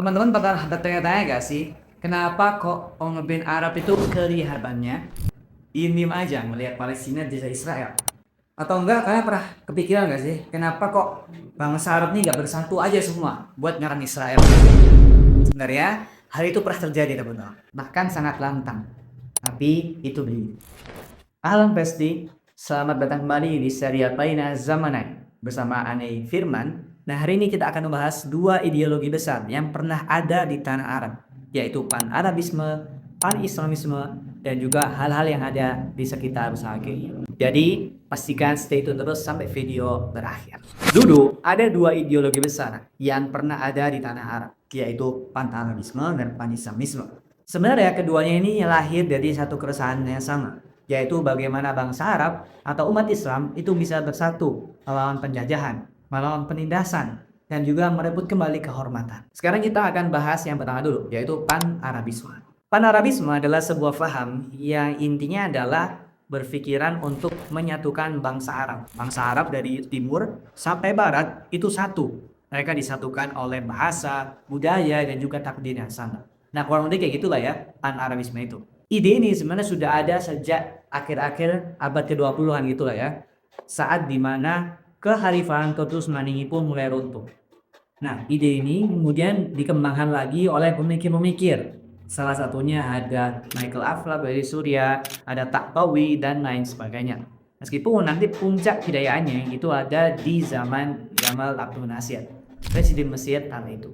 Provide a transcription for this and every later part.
Teman-teman pernah bertanya-tanya gak sih, kenapa kok pemimpin Arab itu kelihatannya diem aja melihat Palestina di Israel? Atau enggak, kalian pernah kepikiran gak sih, kenapa kok bangsa Arab ini gak bersatu aja semua buat nyerang Israel? Sebenarnya, hal itu pernah terjadi teman-teman, bahkan sangat lantang. Tapi itu begini. Ahlan pasti, selamat datang kembali di serial Baina Zamanan bersama Aneh Firman. Nah, hari ini kita akan membahas dua ideologi besar yang pernah ada di tanah Arab, yaitu Pan-Arabisme, Pan-Islamisme, dan juga hal-hal yang ada di sekitar usaha ini. Jadi, pastikan stay tune terus sampai video berakhir. Dulu, ada dua ideologi besar yang pernah ada di tanah Arab, yaitu Pan-Arabisme dan Pan-Islamisme. Sebenarnya keduanya ini lahir dari satu keresahan yang sama, yaitu bagaimana bangsa Arab atau umat Islam itu bisa bersatu melawan penjajahan, melawan penindasan, dan juga merebut kembali kehormatan. Sekarang kita akan bahas yang pertama dulu, yaitu Pan-Arabisme. Pan-Arabisme adalah sebuah paham yang intinya adalah berpikiran untuk menyatukan bangsa Arab. Bangsa Arab dari timur sampai barat itu satu. Mereka disatukan oleh bahasa, budaya, dan juga takdir yang sama. Nah, kurang lebih kayak gitulah ya Pan-Arabisme itu. Ide ini sebenarnya sudah ada sejak akhir-akhir abad ke-20-an gitulah ya. Saat dimana kehalifan Totus Maninggi pun mulai runtuh. Nah, ide ini kemudian dikembangkan lagi oleh pemikir-pemikir. Salah satunya ada Michael Aflaq dari Suriah, ada Taktawi, dan lain sebagainya. Meskipun nanti puncak hidayahannya itu ada di zaman Gamal Abdel Nasir, Presiden Mesir kala itu.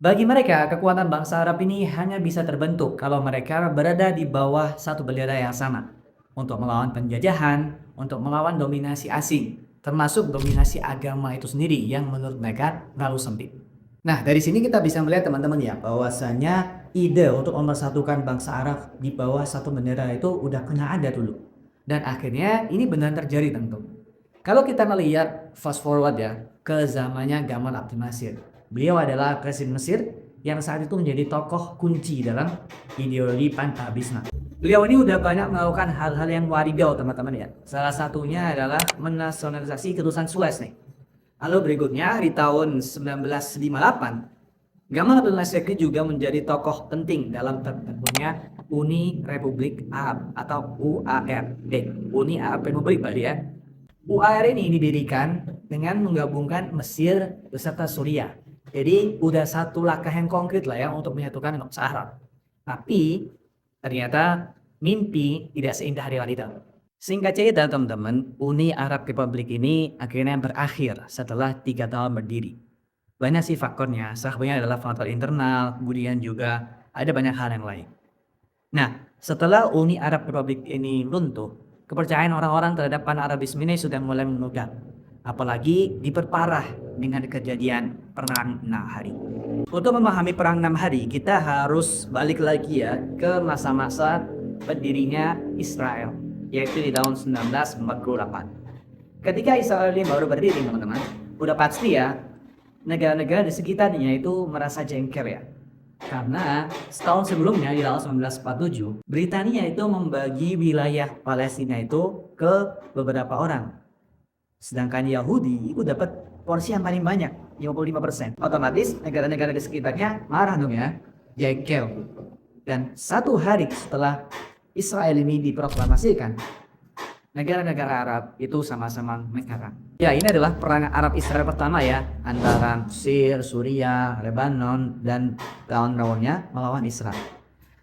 Bagi mereka, kekuatan bangsa Arab ini hanya bisa terbentuk kalau mereka berada di bawah satu bendera yang sama untuk melawan penjajahan, untuk melawan dominasi asing, termasuk dominasi agama itu sendiri yang menurut mereka terlalu sempit. Nah, dari sini kita bisa melihat teman-teman ya, bahwasanya ide untuk mempersatukan bangsa Arab di bawah satu bendera itu udah pernah ada dulu. Dan akhirnya ini benar terjadi tentu. Kalau kita melihat fast forward ya ke zamannya Gamal Abdel Nasir. Beliau adalah presiden Mesir yang saat itu menjadi tokoh kunci dalam ideologi Pan-Arabisme. Beliau ini udah banyak melakukan hal-hal yang warigau teman-teman ya. Salah satunya adalah menasionalisasi Terusan Suez nih. Lalu berikutnya di tahun 1958, Gamal Abdel Nasir juga menjadi tokoh penting dalam terbentuknya Uni Republik Arab atau UAR. Uni Arab Republik berarti ya. UAR ini didirikan dengan menggabungkan Mesir beserta Suriah. Jadi udah satu langkah yang konkret lah ya untuk menyatukan bangsa Arab. Tapi ternyata mimpi tidak seindah realita. Singkat cerita teman-teman, Uni Arab Republik ini akhirnya berakhir setelah 3 tahun berdiri. Banyak sih faktornya, salah satunya adalah faktor internal, kemudian juga ada banyak hal yang lain. Nah, setelah Uni Arab Republik ini runtuh, kepercayaan orang-orang terhadap Pan-Arabisme ini sudah mulai menurun. Apalagi diperparah dengan kejadian Perang 6 Hari. Untuk memahami Perang 6 Hari, kita harus balik lagi ya ke masa-masa berdirinya Israel, yaitu di tahun 1948. Ketika Israel ini baru berdiri teman-teman, udah pasti ya negara-negara di sekitarnya itu merasa jengkel ya. Karena setahun sebelumnya di tahun 1947, Britania itu membagi wilayah Palestina itu ke beberapa orang. Sedangkan Yahudi itu dapat porsi yang paling banyak, 55%. Otomatis negara-negara di sekitarnya marah dong ya, jengkel. Dan satu hari setelah Israel ini diproklamasikan, negara-negara Arab itu sama-sama menyerang. Ya, ini adalah perang Arab Israel pertama ya, antara Mesir, Suriah, Lebanon, dan kawan-kawannya melawan Israel.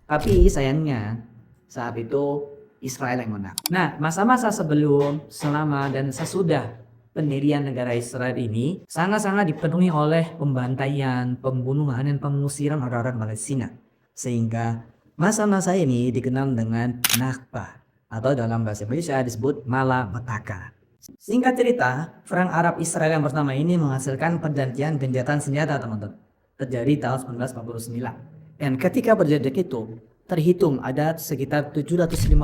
Tapi sayangnya saat itu Israel yang menang. Nah, masa-masa sebelum, selama, dan sesudah pendirian negara Israel ini sangat-sangat dipenuhi oleh pembantaian, pembunuhan, dan pengusiran orang-orang Palestina. Sehingga masa-masa ini dikenal dengan Nakba, atau dalam bahasa Indonesia disebut malapetaka. Singkat cerita, perang Arab Israel yang pertama ini menghasilkan perjanjian gencatan senjata teman-teman. Terjadi tahun 1949. Dan ketika perjanjian itu terhitung ada sekitar 750.000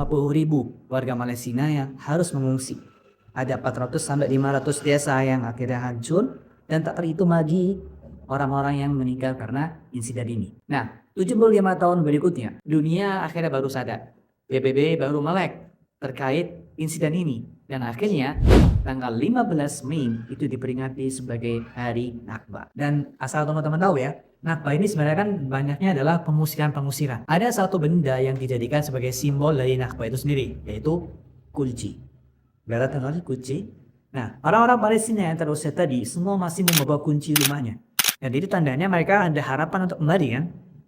warga Palestina yang harus mengungsi. Ada 400 sampai 500 desa yang akhirnya hancur dan tak terhitung lagi orang-orang yang meninggal karena insiden ini. Nah, 75 tahun berikutnya, dunia akhirnya baru sadar. PBB baru melek terkait insiden ini. Dan akhirnya tanggal 15 Mei itu diperingati sebagai Hari Nakba. Dan asal teman-teman tahu ya, Nakba ini sebenarnya kan banyaknya adalah pengusiran-pengusiran. Ada satu benda yang dijadikan sebagai simbol dari Nakba itu sendiri, yaitu kunci. Berat kan kunci? Nah, orang-orang Palestina yang terusir tadi semua masih membawa kunci rumahnya. Dan itu tandanya mereka ada harapan untuk kembali kan.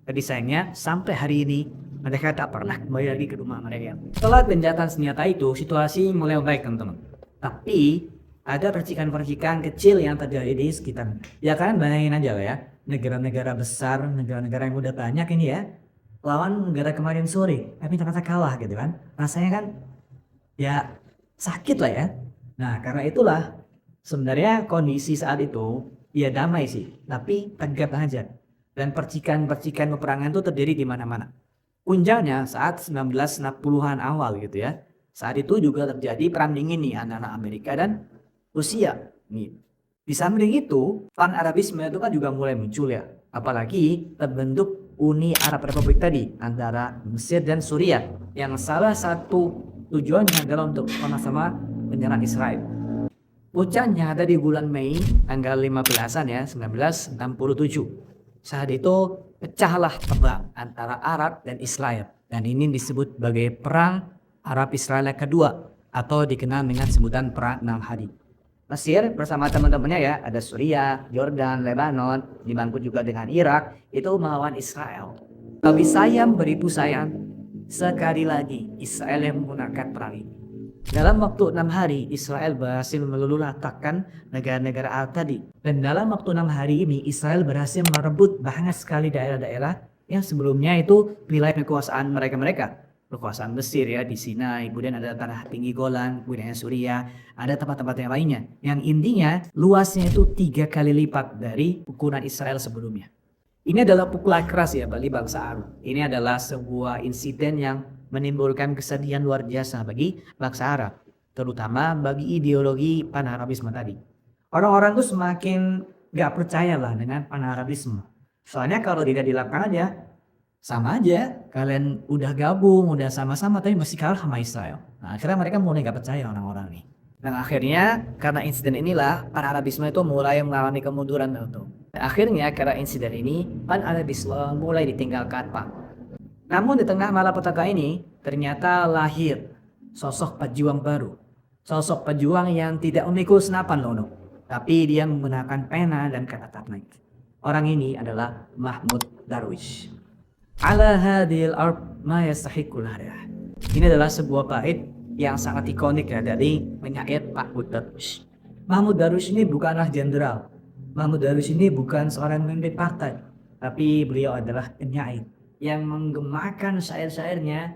Jadi sayangnya sampai hari ini mereka tak pernah kembali lagi ke rumah mereka. Setelah gencatan senjata itu, situasi mulai membaik teman-teman. Tapi ada percikan-percikan kecil yang terjadi di sekitar. Ya kan bayangin aja lah ya, negara-negara besar, negara-negara yang udah banyak ini ya, lawan negara kemarin sore, tapi ternyata kalah gitu kan. Rasanya kan ya sakit lah ya. Nah karena itulah sebenarnya kondisi saat itu ya damai sih, tapi tegap aja. Dan percikan-percikan peperangan itu terjadi di mana-mana. Puncaknya saat 1960-an awal gitu ya. Saat itu juga terjadi perang dingin nih antara Amerika dan Rusia. Nih. Di samping itu, pan-Arabisme itu kan juga mulai muncul ya. Apalagi terbentuk Uni Arab Republik tadi antara Mesir dan Suriah yang salah satu tujuannya adalah untuk sama-sama menyerang Israel. Puncaknya ada di bulan Mei tanggal 15-an ya 1967. Saat itu pecahlah perang antara Arab dan Israel dan ini disebut sebagai Perang Arab Israel kedua atau dikenal dengan sebutan Perang 6 Hari. Mesir bersama teman-temannya ya, ada Suriah, Jordan, Lebanon, dibantu juga dengan Irak, itu melawan Israel. Tapi sayang beribu sayang, sekali lagi Israel yang menggunakan perang ini. Dalam waktu 6 hari, Israel berhasil meluluhlantahkan negara-negara Arab tadi. Dan dalam waktu 6 hari ini, Israel berhasil merebut banyak sekali daerah-daerah yang sebelumnya itu wilayah kekuasaan mereka-mereka. Kekuasaan Mesir ya di Sinai, kemudian ada tanah tinggi Golan, kemudian Suriah, ada tempat-tempat yang lainnya. Yang intinya luasnya itu 3 kali lipat dari ukuran Israel sebelumnya. Ini adalah pukulan keras ya bagi bangsa Arab. Ini adalah sebuah insiden yang menimbulkan kesedihan luar biasa bagi bangsa Arab, terutama bagi ideologi pan-Arabisme tadi. Orang-orang tuh semakin gak percaya lah dengan pan-Arabisme. Soalnya kalau tidak dilakukan aja, sama aja kalian udah gabung, udah sama-sama tapi masih kalah sama Israel. Nah akhirnya mereka mulai gak percaya orang-orang nih. Dan akhirnya karena insiden inilah pan-Arabisme itu mulai mengalami kemunduran tuh. Dan akhirnya karena insiden ini pan-Arabisme mulai ditinggalkan Pak. Namun di tengah malapetaka ini ternyata lahir sosok pejuang baru. Sosok pejuang yang tidak memikul senapan loh, tapi dia menggunakan pena dan kata naik. Orang ini adalah Mahmud Darwish. Ala hadil arb ma yastahiqul hadiah. Ini adalah sebuah bait yang sangat ikonik ya dari penyair Mahmud Darwish. Mahmud Darwish ini bukanlah jenderal. Mahmud Darwish ini bukan seorang pemimpin partai, tapi beliau adalah penyair yang menggemakan syair-syairnya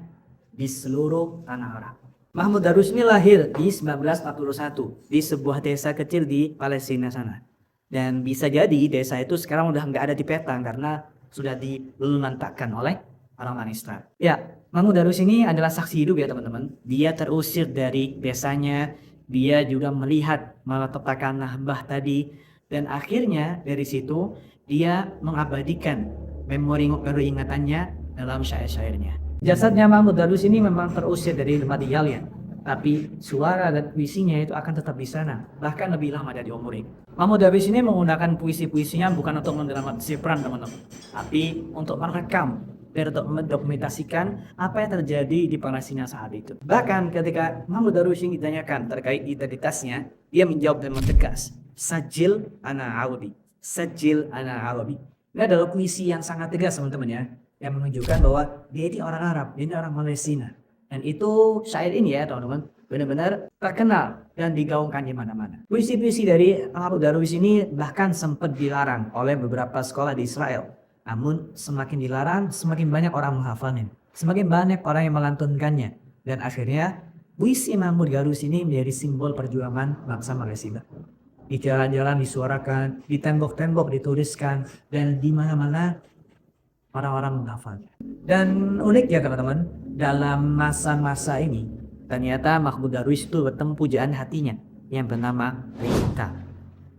di seluruh tanah Arab. Mahmud Darwish ini lahir di 1941 di sebuah desa kecil di Palestina sana. Dan bisa jadi desa itu sekarang udah nggak ada di peta karena sudah diluluhlantahkan oleh orang-orang Israel. Ya, Mahmud Darwish ini adalah saksi hidup ya teman-teman. Dia terusir dari desanya, dia juga melihat malapetaka Nakbah tadi, dan akhirnya dari situ dia mengabadikan memori ingatannya dalam syair-syairnya. Jasadnya Mahmud Darwish ini memang terusir dari tempat tinggalnya, tapi suara dan puisinya itu akan tetap di sana, bahkan lebih lama dari umurnya. Mahmud Darwish ini menggunakan puisi-puisinya bukan untuk mendramatisir perang teman-teman, tapi untuk merekam dan untuk mendokumentasikan apa yang terjadi di Palestina saat itu. Bahkan ketika Mahmud Darwish ini ditanyakan terkait identitasnya, dia menjawab dengan tegas, Sajil ana Arabi, Sajil ana Arabi. Ini adalah puisi yang sangat tegas teman-teman ya, yang menunjukkan bahwa dia ini orang Arab, dia ini orang Palestina. Dan itu syair ini ya teman-teman benar-benar terkenal dan digaungkan di mana-mana. Puisi-puisi dari Mahmud Darwish ini bahkan sempat dilarang oleh beberapa sekolah di Israel. Namun semakin dilarang, semakin banyak orang menghafalnya, semakin banyak orang yang melantunkannya. Dan akhirnya puisi Mahmud Darwish ini menjadi simbol perjuangan bangsa Palestina. Di jalan-jalan disuarakan, di tembok-tembok dituliskan, dan di mana-mana orang-orang menghafalnya. Dan unik ya teman-teman, dalam masa-masa ini ternyata Mahmud Darwish itu bertemu pujaan hatinya yang bernama Rita.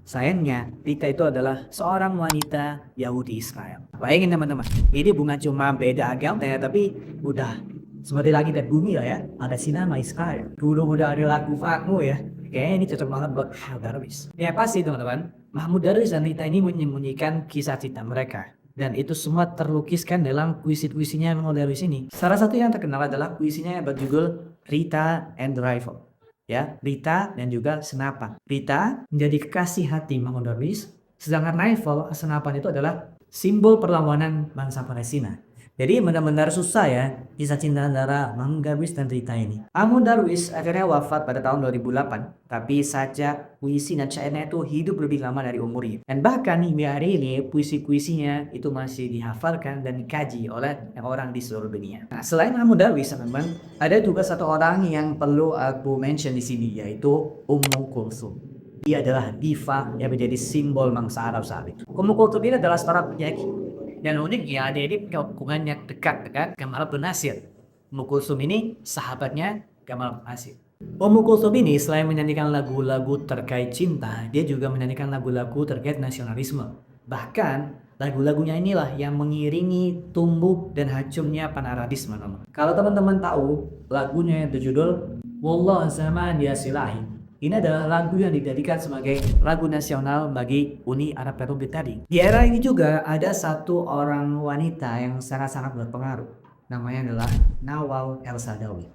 Sayangnya Rita itu adalah seorang wanita Yahudi Israel. Bayangin teman-teman, ini bukan cuma beda agama ya, tapi udah seperti langit dan bumi lah ya, ada sinama Israel. Dulu udah ada lagu Fakmu ya, kayaknya ini cocok banget buat Mahmud Darwish. Ya pasti teman-teman, Mahmud Darwish dan Rita ini menyembunyikan kisah cinta mereka. Dan itu semua terlukiskan dalam puisi-puisinya Imam Darwis ini. Salah satu yang terkenal adalah puisinya yang berjudul Rita and the Rifle. Ya, Rita dan juga senapan. Rita menjadi kekasih hati Imam Darwis, sedangkan rifle, senapan itu adalah simbol perlawanan bangsa Palestina. Jadi benar-benar susah ya kisah cinta antara Imam Darwis dan Rita ini. Imam Darwis akhirnya wafat pada tahun 2008, tapi sajak puisi dan syairnya itu hidup lebih lama dari umurnya. Dan bahkan hingga hari ini puisi-puisinya itu masih dihafalkan dan dikaji oleh orang di seluruh dunia. Nah, selain Imam Darwis, teman-teman, ada juga satu orang yang perlu aku mention di sini, yaitu Ummu Kulsum. Dia adalah diva yang menjadi simbol bangsa Arab saat itu. Ummu Kulsum ini adalah seorang penyair. Dan uniknya dia ini punya hubungan yang dekat dengan Gamal Abdel Nasir. Ummu Kulsum ini sahabatnya Gamal Abdel Nasir. Ummu Kulsum ini selain menyanyikan lagu-lagu terkait cinta, dia juga menyanyikan lagu-lagu terkait nasionalisme. Bahkan lagu-lagunya inilah yang mengiringi tumbuh dan hacurnya pan-Arabisme. Kalau teman-teman tahu, lagunya yang berjudul Wallah Zaman Ya Silahi. Ini adalah lagu yang dijadikan sebagai lagu nasional bagi Uni Arab Republik tadi. Di era ini juga ada satu orang wanita yang sangat-sangat berpengaruh. Namanya adalah Nawal El-Saadawi.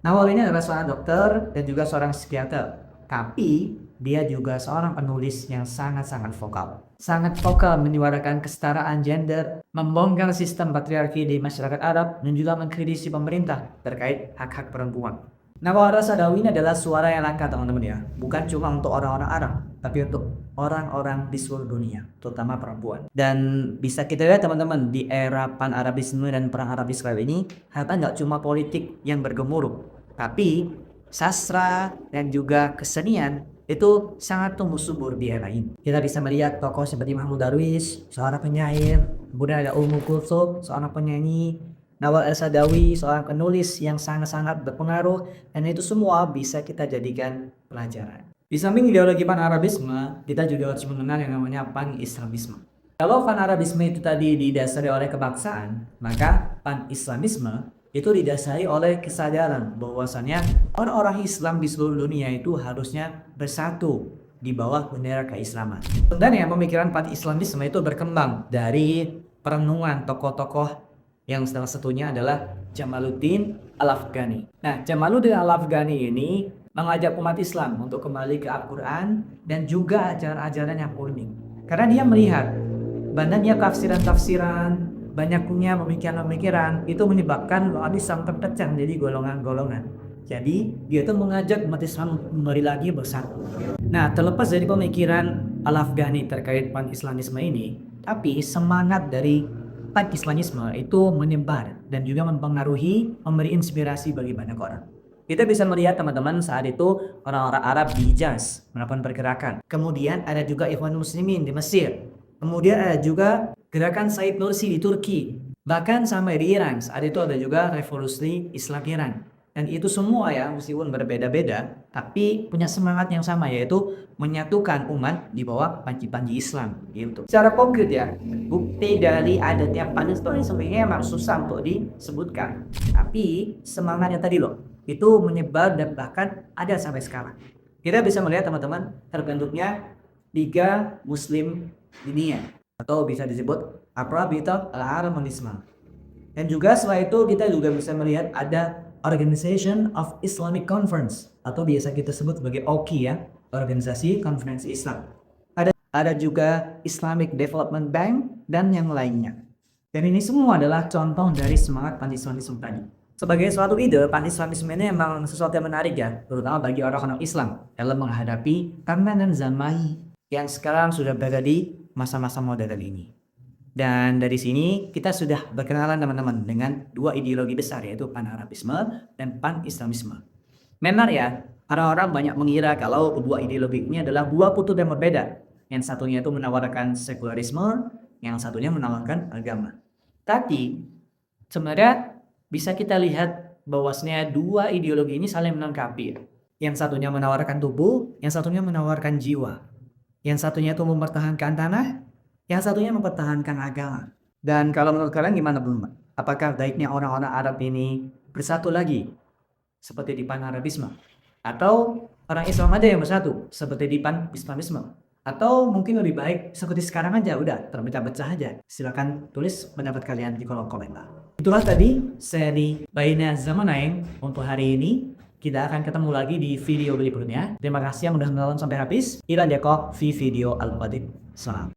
Nawal ini adalah seorang dokter dan juga seorang psikiater. Tapi dia juga seorang penulis yang sangat-sangat vokal. Sangat vokal menyuarakan kesetaraan gender, membongkar sistem patriarki di masyarakat Arab, dan juga mengkritisi pemerintah terkait hak-hak perempuan. Nawal El-Saadawi ini adalah suara yang langka, teman-teman ya. Bukan cuma untuk orang-orang Arab, tapi untuk orang-orang di seluruh dunia, terutama perempuan. Dan bisa kita lihat teman-teman, di era pan-Arabisme dan perang Arab Israel ini, ternyata nggak cuma politik yang bergemuruh, tapi sastra dan juga kesenian itu sangat tumbuh subur di era ini. Kita bisa melihat tokoh seperti Imam Darwis, seorang penyair, kemudian ada Ummu Kulsum, seorang penyanyi, Nawal El-Saadawi, seorang penulis yang sangat-sangat berpengaruh, dan itu semua bisa kita jadikan pelajaran. Di samping ideologi pan-Arabisme, kita juga harus mengenal yang namanya pan-Islamisme. Kalau pan-Arabisme itu tadi didasari oleh kebangsaan, maka pan-Islamisme itu didasari oleh kesadaran bahwasannya orang-orang Islam di seluruh dunia itu harusnya bersatu di bawah bendera keislaman. Sebenarnya pemikiran pan-Islamisme itu berkembang dari perenungan tokoh-tokoh yang salah satunya adalah Jamaluddin Al-Afghani. Nah, Jamaluddin Al-Afghani ini mengajak umat Islam untuk kembali ke Al-Quran dan juga ajaran-ajaran yang unik. Karena dia melihat banyaknya tafsiran-tafsiran, banyaknya pemikiran-pemikiran itu menyebabkan umat Islam terpecah menjadi golongan-golongan. Jadi dia itu mengajak umat Islam kembali lagi bersatu. Nah, terlepas dari pemikiran Al-Afghani terkait pan-Islamisme ini, tapi semangat dari pan-Islamisme itu menyebar dan juga mempengaruhi, memberi inspirasi bagi banyak orang. Kita bisa melihat teman-teman saat itu orang-orang Arab di Hijaz melakukan pergerakan. Kemudian ada juga Ikhwanul Muslimin di Mesir. Kemudian ada juga gerakan Said Nursi di Turki. Bahkan sampai di Iran, saat itu ada juga revolusi Islam Iran. Dan itu semua ya, meskipun berbeda-beda, tapi punya semangat yang sama, yaitu menyatukan umat di bawah panji-panji Islam gitu. Secara konkret ya, bukti dari adanya pan-Islamisme sebenarnya memang susah untuk disebutkan. Tapi semangatnya tadi loh, itu menyebar dan bahkan ada sampai sekarang. Kita bisa melihat teman-teman, terbentuknya Liga Muslim Dunia, atau bisa disebut Ar-Rabitah Al-Alam Al-Islam. Dan juga setelah itu kita juga bisa melihat ada Organization of Islamic Conference, atau biasa kita sebut sebagai OKI ya, Organisasi Konferensi Islam. Ada juga Islamic Development Bank dan yang lainnya. Dan ini semua adalah contoh dari semangat pan-Islamisme tadi. Sebagai suatu ide, pan-Islamisme ini memang sesuatu yang menarik ya, terutama bagi orang-orang Islam dalam menghadapi tantangan zaman yang sekarang sudah berada di masa-masa modern ini. Dan dari sini kita sudah berkenalan teman-teman dengan dua ideologi besar, yaitu pan-Arabisme dan pan-Islamisme. Memang ya, orang-orang banyak mengira kalau kedua ideologi ini adalah dua kutub yang berbeda. Yang satunya itu menawarkan sekularisme, yang satunya menawarkan agama. Tapi sebenarnya bisa kita lihat bahwasanya dua ideologi ini saling melengkapi. Yang satunya menawarkan tubuh, yang satunya menawarkan jiwa. Yang satunya itu mempertahankan tanah, yang satunya mempertahankan agama. Dan kalau menurut kalian gimana belum? Apakah baiknya orang-orang Arab ini bersatu lagi seperti di pan-Arabisme, atau orang Islam aja yang bersatu seperti di pan-Islamisme? Atau mungkin lebih baik seperti sekarang aja, udah terpecah-pecah aja. Silakan tulis pendapat kalian di kolom komentar. Itulah tadi seri Baina Zamanain untuk hari ini. Kita akan ketemu lagi di video berikutnya. Terima kasih yang udah nonton sampai habis. Ilan Deko, video Al-Qadim. Salam.